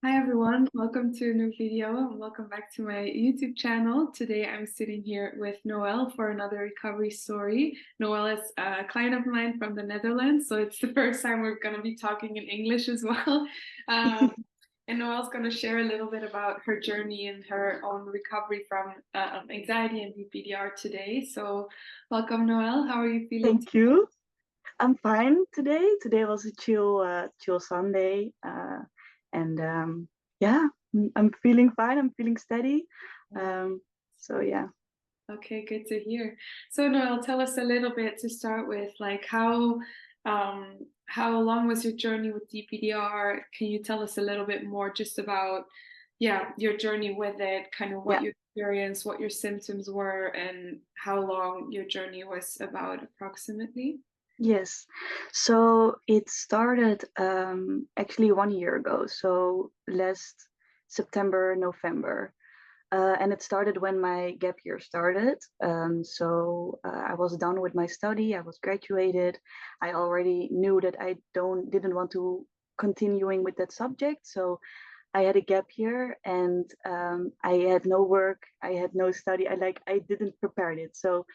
Hi everyone, welcome to a new video and welcome back to my YouTube channel. Today I'm sitting here with Noël for another recovery story. Noël is a client of mine from the Netherlands, so it's the first time we're going to be talking in English as well. And Noelle's going to share a little bit about her journey and her own recovery from anxiety and DPDR today. So welcome Noël, how are you feeling Thank you. I'm fine today. Today was a chill Sunday, and yeah, I'm feeling fine. I'm feeling steady. today? So yeah. Okay, good to hear. So Noel, tell us a little bit to start with, like how long was your journey with DPDR? Can you tell us a little bit more just about your journey with it, kind of what Yeah. you experienced, what your symptoms were, and how long your journey was about approximately? Yes. So it started actually 1 year ago. So last September, November. And it started when my gap year started. I was done with my study. I was graduated. I already knew that I didn't want to continuing with that subject. So I had a gap year, and I had no work. I had no study. I didn't prepare it. So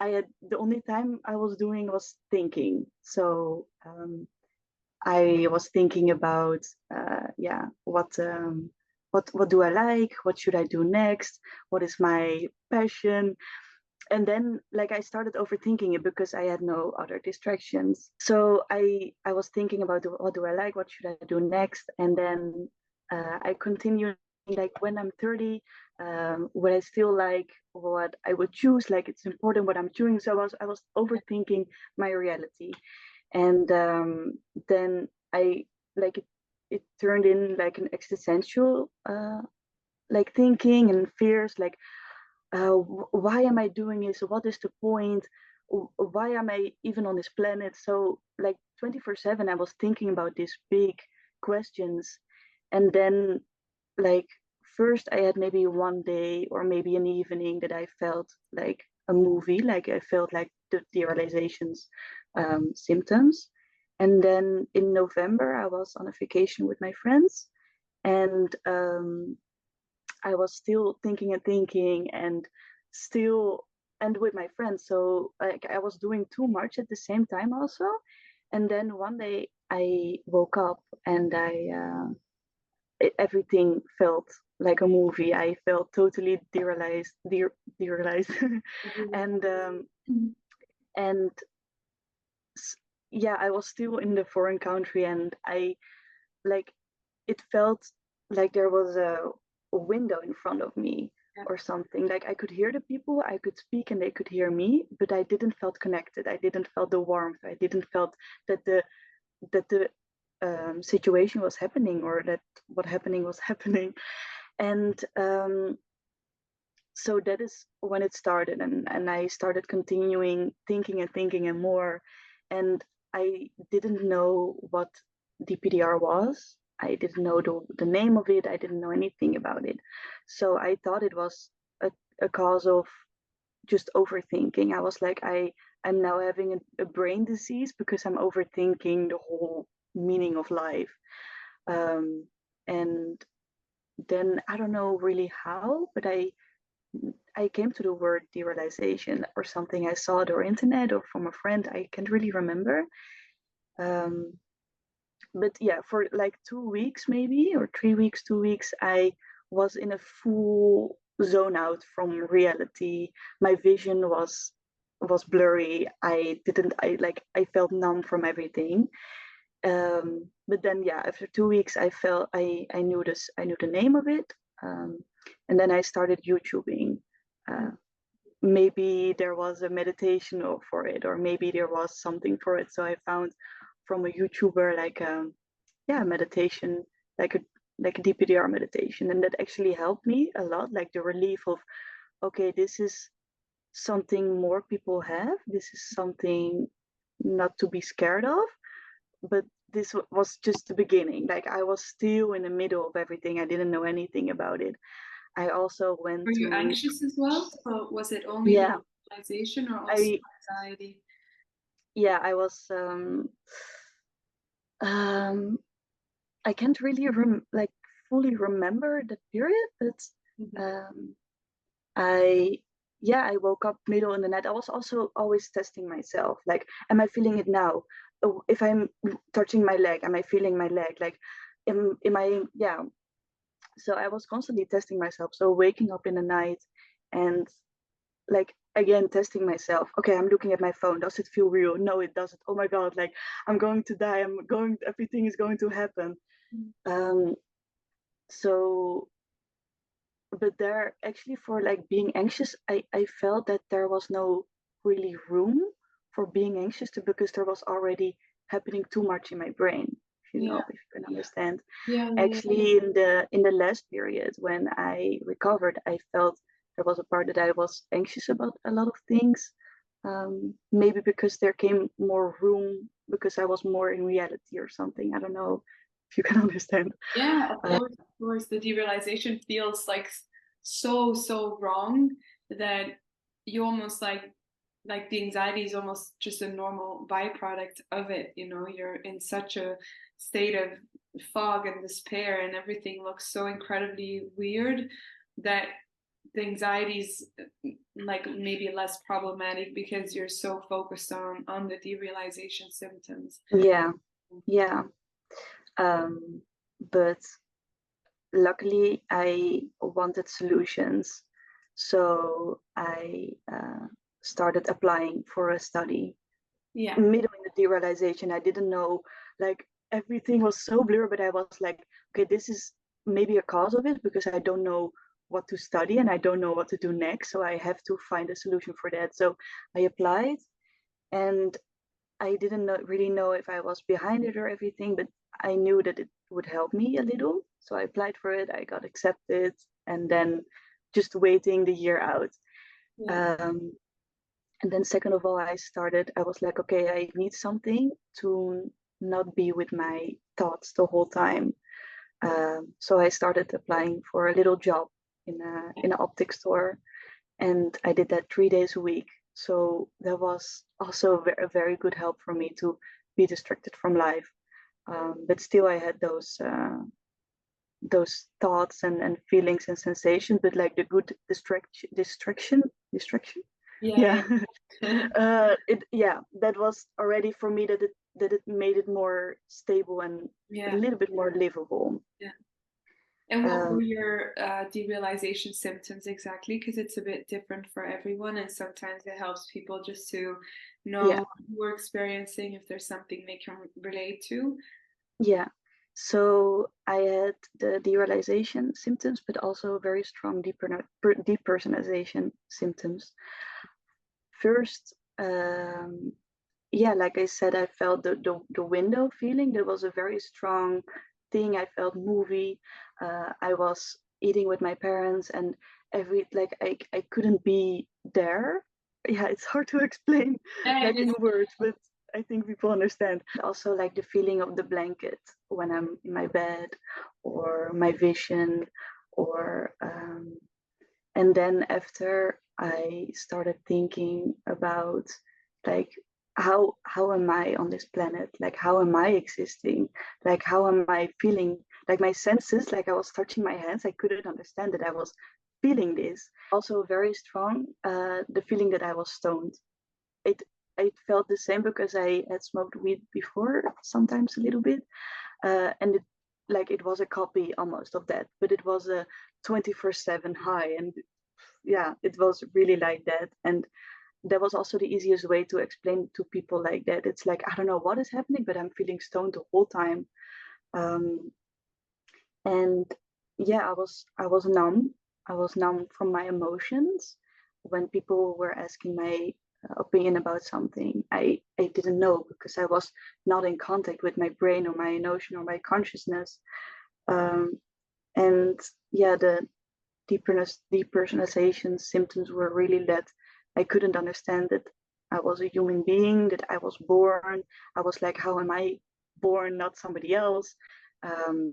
I had the only time I was doing was thinking. I was thinking about what do I like? What should I do next? What is my passion? And then like I started overthinking it because I had no other distractions. So I was thinking about what do I like? What should I do next? And then I continued like when I'm 30, would I still like what I would choose? Like it's important what I'm choosing. So I was overthinking my reality, and then I like it turned in like an existential like thinking and fears like why am I doing this, what is the point, why am I even on this planet? So like 24/7 I was thinking about these big questions. And then like first I had maybe one day or maybe an evening that I felt like a movie, like I felt like the derealization's symptoms. And then in November I was on a vacation with my friends, and I was still thinking and thinking and still and with my friends. So like I was doing too much at the same time also. And then one day I woke up and everything felt like a movie. I felt totally derealized, and and yeah, I was still in the foreign country, and I like it felt like there was a window in front of me or something. Like I could hear the people, I could speak and they could hear me, but I didn't felt connected. I didn't felt the warmth. I didn't felt that the situation was happening, or that what happening was happening. And so that is when it started, and I started continuing thinking and thinking and more. And I didn't know what DPDR was. I didn't know the name of it. I didn't know anything about it. So I thought it was a cause of just overthinking. I was like, I'm now having a brain disease because I'm overthinking the whole meaning of life. And then I don't know really how, but I came to the word derealization or something. I saw it on internet or from a friend. I can't really remember. Um, but yeah, for like 2 weeks maybe, or 3 weeks, 2 weeks, I was in a full zone out from reality. My vision was blurry. I felt numb from everything. But then yeah, after 2 weeks, I knew this. I knew the name of it. Um, and then I started YouTubing. Uh, Maybe there was a meditation for it, or maybe there was something for it. So I found from a YouTuber like meditation, like a DPDR meditation, and that actually helped me a lot. Like the relief of, okay, this is something more people have. This is something not to be scared of. But this was just the beginning. Like I was still in the middle of everything. I didn't know anything about it. I also Were went you to, anxious as well? So was it only the yeah, realization or also I anxiety? yeah, I was um I can't really like fully remember the period, but Mhm. I woke up middle in the night. I was also always testing myself, like, am I feeling it now? Oh, if I'm touching my leg, am I feeling my leg? Like, am I, yeah. So I was constantly testing myself. So waking up in the night and like again testing myself. Okay, I'm looking at my phone. Does it feel real? No, it doesn't. Oh my God, like I'm going to die. Everything is going to happen. Um, so but there actually for like being anxious, I felt that there was no really room for being anxious to, because there was already happening too much in my brain, if you know, Yeah. if you can understand. Yeah. Yeah. Actually in the last period when I recovered, I felt there was a part that I was anxious about a lot of things. Maybe because there came more room, because I was more in reality or something. I don't know if you can understand. Yeah, of uh, course, of course. The derealization feels like so wrong that you almost like the anxiety is almost just a normal byproduct of it. You know, you're in such a state of fog and despair, and everything looks so incredibly weird that the anxiety's like maybe less problematic because you're so focused on the derealization symptoms. yeah, yeah. But luckily I wanted solutions, so I started applying for a study. Yeah. Middle in the derealization, I didn't know, like everything was so blurry, but I was like, okay, this is maybe a cause of it, because I don't know what to study and I don't know what to do next, so I have to find a solution for that. So I applied, and I didn't really know if I was behind it or everything, but I knew that it would help me a little. So I applied for it, I got accepted, and then just waiting the year out. Yeah. Um, and then, second of all, I was like, okay, I need something to not be with my thoughts the whole time. So I started applying for a little job in an optic store, and I did that 3 days a week. So that was also a very good help for me to be distracted from life. But still, I had those thoughts and feelings and sensations, but like the good distraction. Yeah. Yeah, that was already for me, that it made it more stable and a Yeah. little bit more livable. Yeah. And what Um, were your derealization symptoms exactly? Because it's a bit different for everyone, and sometimes it helps people just to know yeah, what we're experiencing if there's something they can relate to. yeah. So I had the derealization symptoms, but also very strong depersonalization symptoms. First, yeah, like I said, I felt the window feeling. That was a very strong thing. I felt movie. I was eating with my parents, and I couldn't be there. Yeah, it's hard to explain Yeah, it like is. in words, but I think people understand. Also, like the feeling of the blanket when I'm in my bed, or my vision, or and then after I started thinking about, like, how am I on this planet? Like, how am I existing? Like, how am I feeling? Like my senses, like I was touching my hands, I couldn't understand that I was feeling this. Also very strong, the feeling that I was stoned. It it felt the same because I had smoked weed before, sometimes a little bit, and it was a copy almost of that, but it was a 24/7 high, and yeah, it was really like that. And that was also the easiest way to explain to people like that. It's like, I don't know what is happening, but I'm feeling stoned the whole time. um, and yeah, I was numb. I was numb from my emotions. When people were asking my opinion about something, I didn't know, because I was not in contact with my brain or my emotion or my consciousness. um, and yeah, the depersonalization symptoms were really that I couldn't understand that I was a human being, that I was born. I was like, how am I born, not somebody else? Um,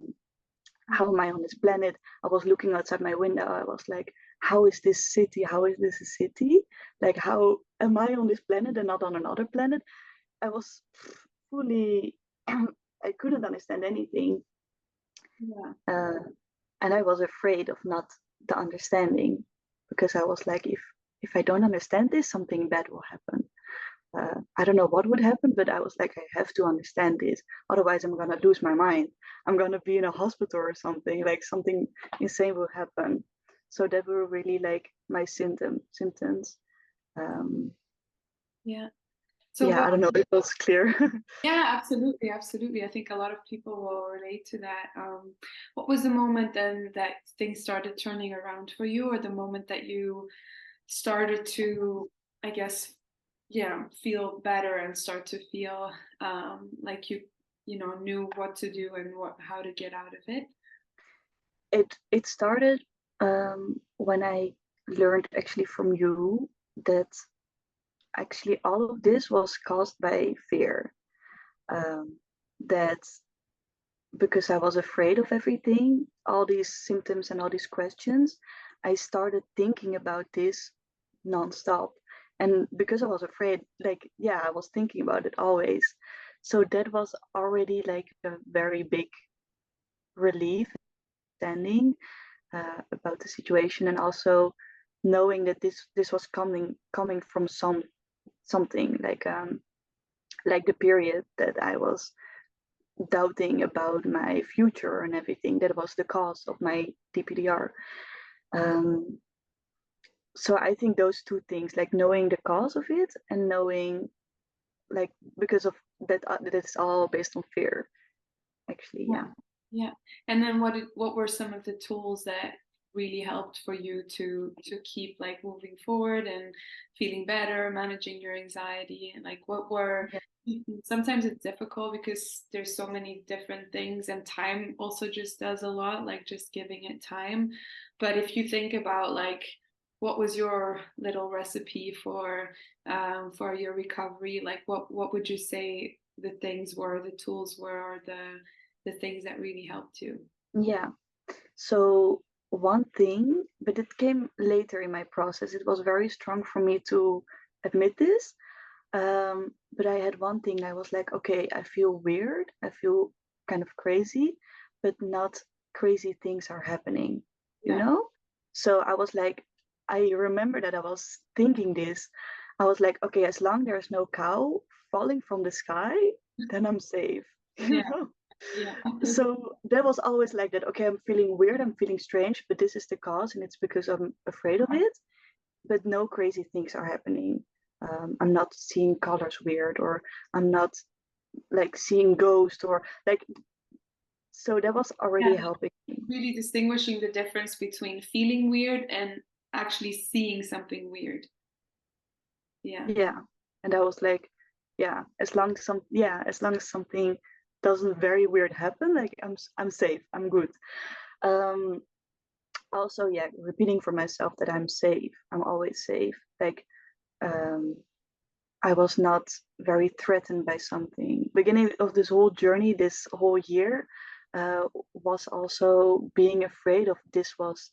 how am I on this planet? I was looking outside my window. I was like, how is this city? How is this a city? Like, how am I on this planet and not on another planet? I was fully, I couldn't understand anything. Yeah. Uh, and I was afraid of not the understanding, because I was like, if I don't understand this, something bad will happen. I don't know what would happen, but I was like, I have to understand this. Otherwise, I'm gonna lose my mind. I'm gonna be in a hospital or something. Like something insane will happen. So that were really like my symptoms. Um, Yeah. So yeah, what? I don't know if it was clear. Yeah, absolutely, absolutely. I think a lot of people will relate to that. What was the moment then that things started turning around for you, or the moment that you started to, I guess, yeah, feel better and start to feel like you know, knew what to do and how to get out of it? It started when I learned actually from you that actually all of this was caused by fear. Um, that because I was afraid of everything, all these symptoms and all these questions, I started thinking about this nonstop. And because I was afraid, like, yeah, I was thinking about it always. So that was already like a very big relief, standing about the situation, and also knowing that this was coming from something like the period that I was doubting about my future and everything. That was the cause of my DPDR. Um, so I think those two things, like knowing the cause of it and knowing, like, because of that, that it's all based on fear. Actually, Yeah. yeah. Yeah. And then what were some of the tools that really helped for you to keep like moving forward and feeling better, managing your anxiety? And like what were Yeah. sometimes it's difficult because there's so many different things, and time also just does a lot, like just giving it time. But if you think about like what was your little recipe for your recovery, like what would you say the things were, the tools were, or the things that really helped you? Yeah. So one thing, but it came later in my process. It was very strong for me to admit this. But I had one thing. I was like, okay, I feel weird. I feel kind of crazy, but not crazy things are happening, you Yeah. know? So I was like, I remember that I was thinking this. I was like, okay, as long there's no cow falling from the sky, then I'm safe, you Yeah. know? Yeah. So that was always like that. Okay, I'm feeling weird, I'm feeling strange, but this is the cause, and it's because I'm afraid of it. But no crazy things are happening. I'm not seeing colors weird, or I'm not like seeing ghosts, or like. So that was Yeah. already helping me. Really distinguishing the difference between feeling weird and actually seeing something weird. Yeah. Yeah, and I was like, yeah, as long as something doesn't very weird happen, like I'm safe, I'm good. Um, Also, yeah, repeating for myself that I'm safe, I'm always safe. Like, um, I was not very threatened by something. Beginning of this whole journey, this whole year, was also being afraid of this was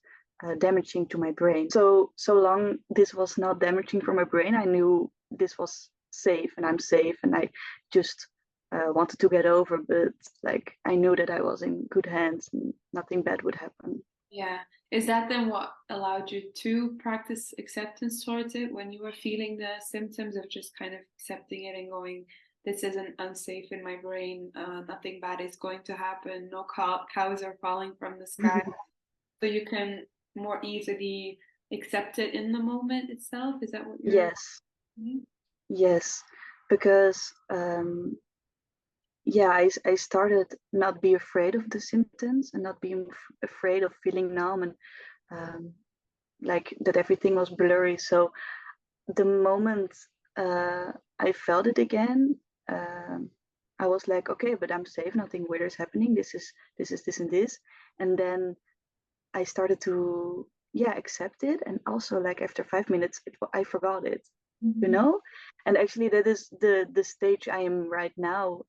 damaging to my brain. So long this was not damaging for my brain, I knew this was safe, and I'm safe, and I just wanted to get over. But like I knew that I was in good hands, and nothing bad would happen. Yeah. Is that then what allowed you to practice acceptance towards it when you were feeling the symptoms of just kind of accepting it and going, this isn't unsafe in my brain, nothing bad is going to happen, no cows are falling from the sky, so you can more easily accept it in the moment itself? Is that what you're Yes, saying? yes, because yeah, I started not be afraid of the symptoms, and not being afraid of feeling numb, and um, like that everything was blurry. So the moment I felt it again, um, I was like, okay, but I'm safe. Nothing weird is happening. This and this, and then I started to, yeah, accept it. And also, like after 5 minutes, I forgot it, you Mhm. know. And actually, that is the stage I am right now.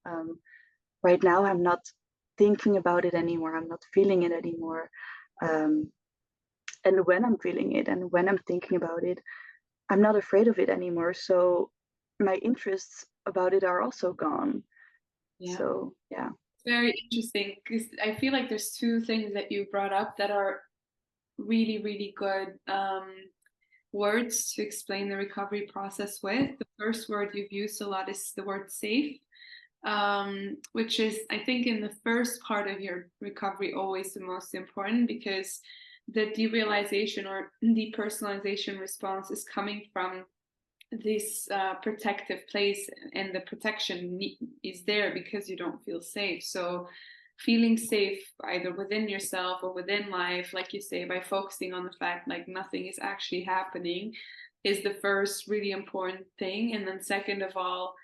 Right now, I'm not thinking about it anymore. I'm not feeling it anymore. Um, and when I'm feeling it and when I'm thinking about it, I'm not afraid of it anymore. So my interests about it are also gone. Yeah. So yeah. very interesting because I feel like there's two things that you brought up that are really, really good words to explain the recovery process with. The first word you've used a lot is the word safe, which is, I think, in the first part of your recovery, always the most important because the derealization or depersonalization response is coming from this protective place, and the protection is there because you don't feel safe. So feeling safe either within yourself or within life, like you say, by focusing on the fact like nothing is actually happening, is the first really important thing. And then second of all,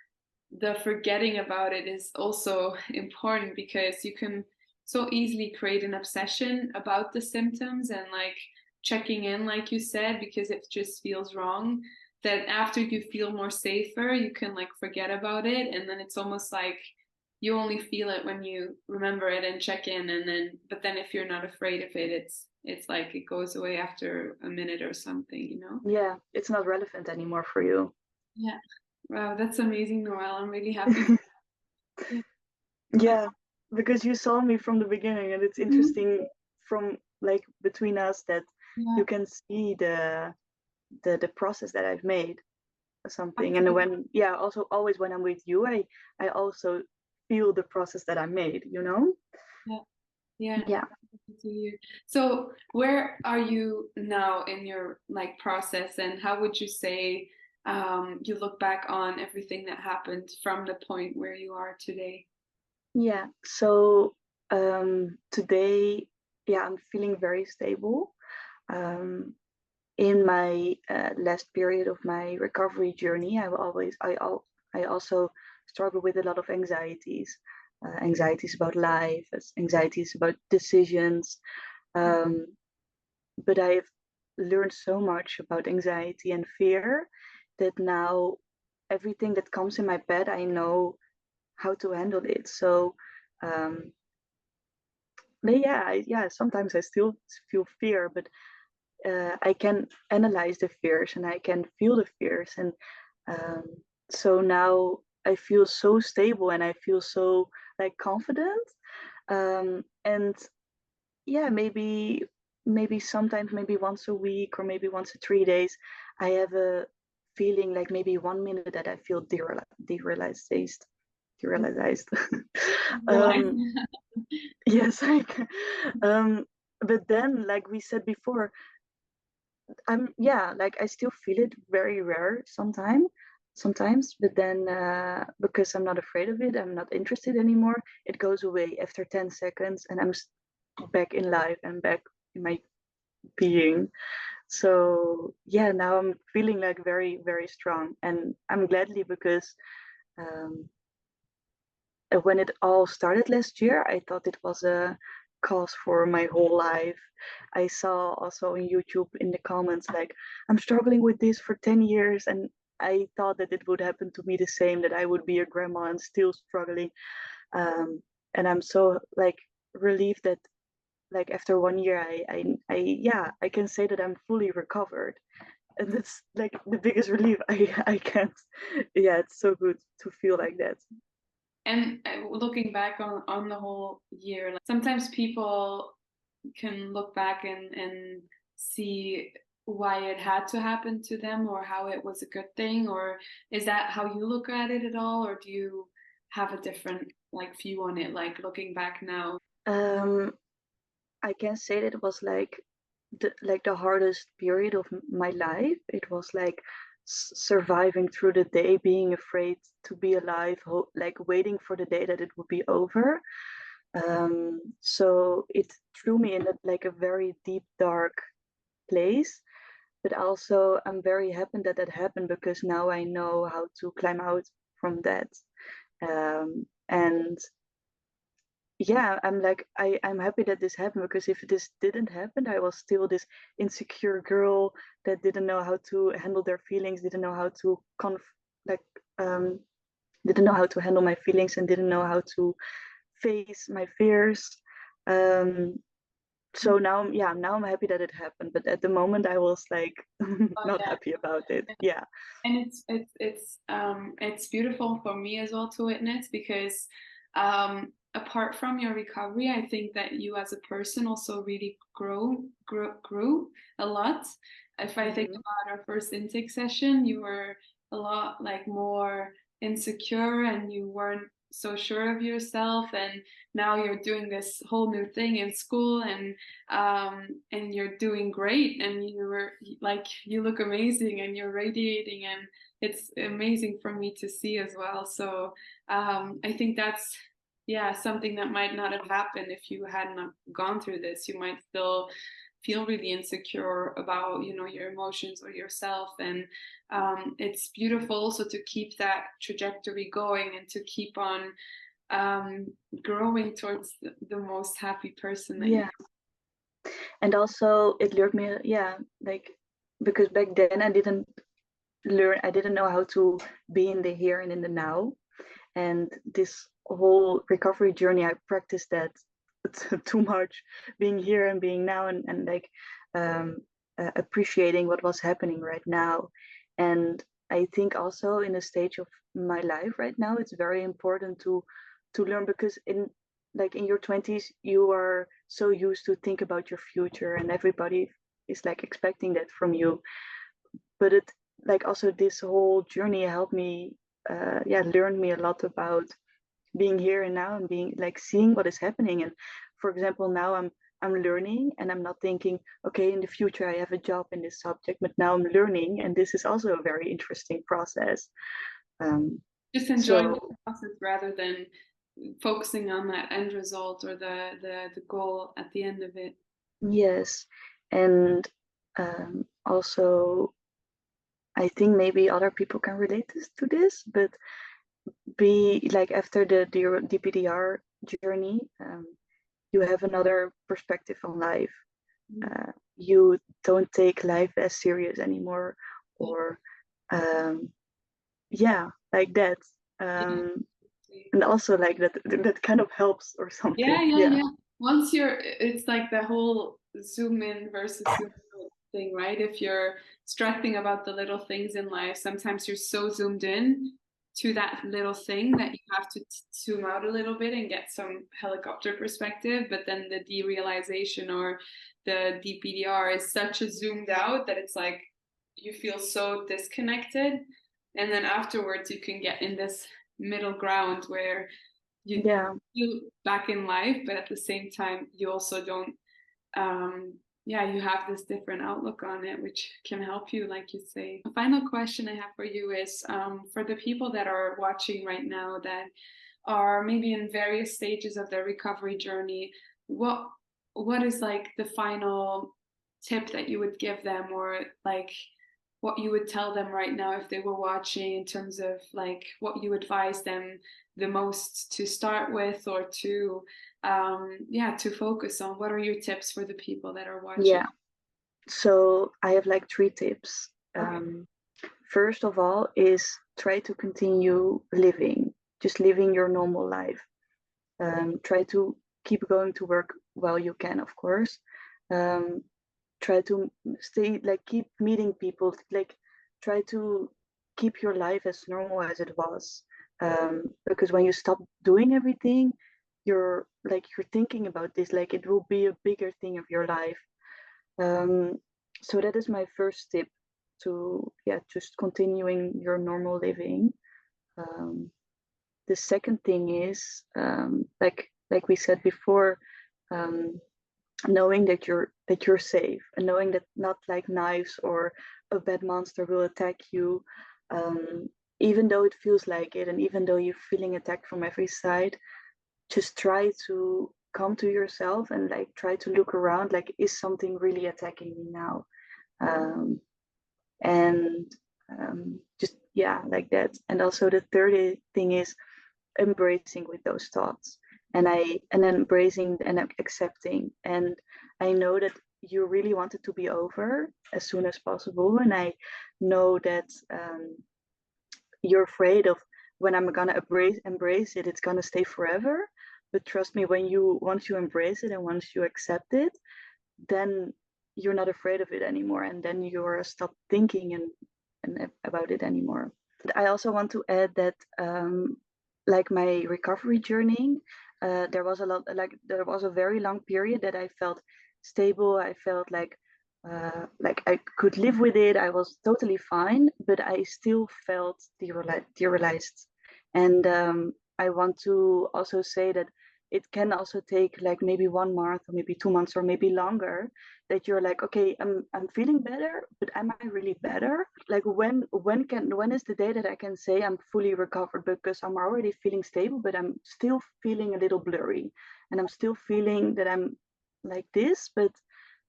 the forgetting about it is also important because you can so easily create an obsession about the symptoms and like checking in, like you said, because it just feels wrong, that after you feel more safer you can like forget about it, and then it's almost like you only feel it when you remember it and check in, and then but then if you're not afraid of it, it's like it goes away after a minute or something, you know. Yeah, it's not relevant anymore for you. Yeah, wow, that's amazing, Noel. I'm really happy. Yeah. Yeah, because you saw me from the beginning, and it's Mhm. interesting from like between us that Yeah, you can see the process that I've made or something. And absolutely. when, yeah, also always when I'm with you, I also feel the process that I made, you know? Yeah, yeah. Yeah. To you. So where are you now in your like process, and how would you say you look back on everything that happened from the point where you are today? Yeah. So today, yeah, I'm feeling very stable. Um, in my last period of my recovery journey, I also struggle with a lot of anxieties, anxieties about life, anxieties about decisions. Um, but I've learned so much about anxiety and fear that now everything that comes in my bed, I know how to handle it. So, um, but yeah, yeah, sometimes I still feel fear, but I can analyze the fears and I can feel the fears. And um, so now I feel so stable and I feel so like confident. And yeah, maybe sometimes, maybe once a week or maybe once a 3 days, I have a feeling like maybe 1 minute that I feel derealized, derealized. Realize. Yes, but then, like we said before, yeah, like I still feel it very rare sometimes, but then because I'm not afraid of it, I'm not interested anymore, it goes away after 10 seconds and I'm back in life and back in my being. So yeah, now I'm feeling like very, very strong, and I'm gladly because um, when it all started last year, I thought it was a cause for my whole life. I saw also on YouTube in the comments like, I'm struggling with this for 10 years, and I thought that it would happen to me the same, that I would be a grandma and still struggling. And I'm so like relieved that like after 1 year, yeah, I can say that I'm fully recovered, and that's like the biggest relief. I can't. Yeah, it's so good to feel like that. And looking back on the whole year, like sometimes people can look back and see why it had to happen to them or how it was a good thing, or is that how you look at it at all, or do you have a different like view on it, like looking back now? Um, I can say that it was like the hardest period of my life. It was like surviving through the day, being afraid to be alive, like waiting for the day that it would be over. So it threw me in like a very deep, dark place. But also, I'm very happy that that happened because now I know how to climb out from that. And yeah, I'm like I'm happy that this happened, because if this didn't happen, I was still this insecure girl that didn't know how to handle their feelings, didn't know how to like um didn't know how to handle my feelings and didn't know how to face my fears. um so now, yeah, now I'm happy that it happened, but at the moment I was like Oh not yeah. happy about it. Yeah. And it's beautiful for me as well to witness because apart from your recovery, I think that you as a person also really grew a lot. If I think about our first intake session, you were a lot like more insecure and you weren't so sure of yourself, and now you're doing this whole new thing in school, and you're doing great, and you were like, you look amazing and you're radiating, and it's amazing for me to see as well. So I think that's, yeah, something that might not have happened if you had not gone through this. You might still feel really insecure about, you know, your emotions or yourself. And it's beautiful also to keep that trajectory going and to keep on growing towards the most happy person that you Yeah. And also it lured me, like, because back then I didn't know how to be in the here and in the now. And this whole recovery journey, I practiced that too much, being here and being now, and like appreciating what was happening right now. And I think also in a stage of my life right now, it's very important to learn, because in your 20s, you are so used to think about your future, and everybody is like expecting that from you. But it, like, also this whole journey helped me, learned me a lot about being here and now, and being like seeing what is happening. And for example, now I'm learning, and I'm not thinking, okay, in the future I have a job in this subject, but now I'm learning, and this is also a very interesting process. just enjoying the process rather than focusing on that end result or the goal at the end of it. Yes. And also, I think maybe other people can relate to this, but be like, after the DPDR journey, you have another perspective on life. You don't take life as serious anymore, or like that. And also like that kind of helps or something. Yeah. Once it's like the whole zoom in versus zoom out thing, right? If you're stressing about the little things in life, sometimes you're so zoomed in to that little thing that you have to zoom out a little bit and get some helicopter perspective. But then the derealization or the DPDR is such a zoomed out that it's like you feel so disconnected. And then afterwards, you can get in this middle ground where you feel back in life, but at the same time, you also don't, you have this different outlook on it, which can help you, like you say. A final question I have for you is, for the people that are watching right now that are maybe in various stages of their recovery journey, what is like the final tip that you would give them, or like what you would tell them right now if they were watching, in terms of like what you advise them the most to start with, or to to focus on? What are your tips for the people that are watching? So I have like 3 tips. Okay. First of all is try to continue living, just living your normal life. Try to keep going to work while you can, of course. Try to stay, like, keep meeting people, like try to keep your life as normal as it was. Because when you stop doing everything, you're thinking about this, like it will be a bigger thing of your life. So that is my first tip, to just continuing your normal living. The second thing is, like we said before, knowing that you're safe, and knowing that not like knives or a bad monster will attack you, even though it feels like it, and even though you're feeling attacked from every side. Just try to come to yourself and like try to look around, like, is something really attacking me now? And just like that. And also the third thing is embracing with those thoughts, and embracing and accepting. And I know that you really want it to be over as soon as possible, and I know that you're afraid of, when I'm gonna embrace it, it's gonna stay forever. But trust me, once you embrace it and once you accept it, then you're not afraid of it anymore, and then you're stop thinking and about it anymore. I also want to add that, like my recovery journey, there was a lot, like there was a very long period that I felt stable. I felt like I could live with it. I was totally fine, but I still felt derealized. And I want to also say that it can also take like maybe 1 month or maybe 2 months or maybe longer, that you're like, okay, I'm feeling better, but am I really better? Like when is the day that I can say I'm fully recovered? Because I'm already feeling stable, but I'm still feeling a little blurry, and I'm still feeling that I'm like this. But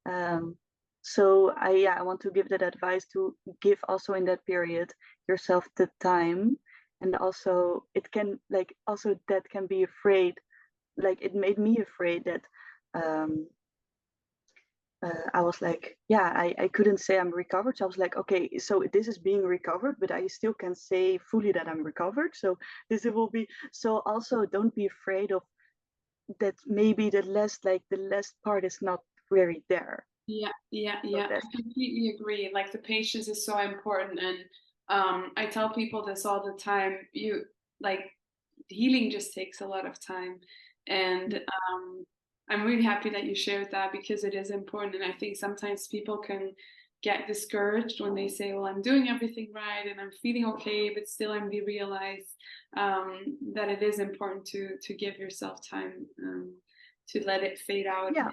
um, so I want to give that advice to give also in that period yourself the time. And also it can like also that can be afraid, like it made me afraid that um I was like, yeah, I couldn't say I'm recovered. So I was like, okay, so this is being recovered, but I still can say fully that I'm recovered. So this will be, so also don't be afraid of that. Maybe the last part is not really there. Yeah, yeah, So yeah. that's, I completely agree. Like the patience is so important, and I tell people this all the time. You like healing just takes a lot of time, and I'm really happy that you shared that because it is important. And I think sometimes people can get discouraged when they say, "Well, I'm doing everything right and I'm feeling okay, but still I'm derealized." That it is important to give yourself time to let it fade out. yeah,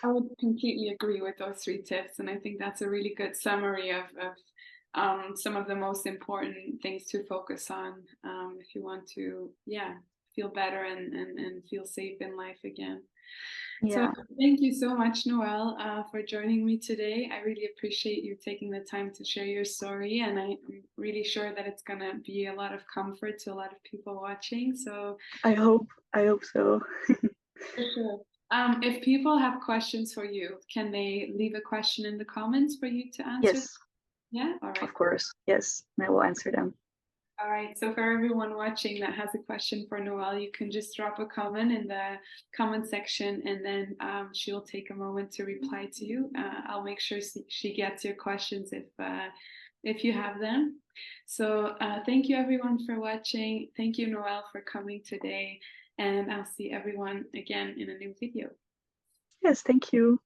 I would completely agree with those three tips, and I think that's a really good summary of some of the most important things to focus on if you want to, yeah, feel better and feel safe in life again. So yeah. thank you so much, Noel, for joining me today. I really appreciate you taking the time to share your story, and I'm really sure that it's going to be a lot of comfort to a lot of people watching. So I hope so. for sure. If people have questions for you, can they leave a question in the comments for you to answer? Yes, Yeah, all right. of course. Yes, I will answer them. All right. So for everyone watching that has a question for Noelle, you can just drop a comment in the comment section, and then she'll take a moment to reply to you. I'll make sure she gets your questions if you have them. So thank you everyone for watching. Thank you, Noelle, for coming today, and I'll see everyone again in a new video. Yes, thank you.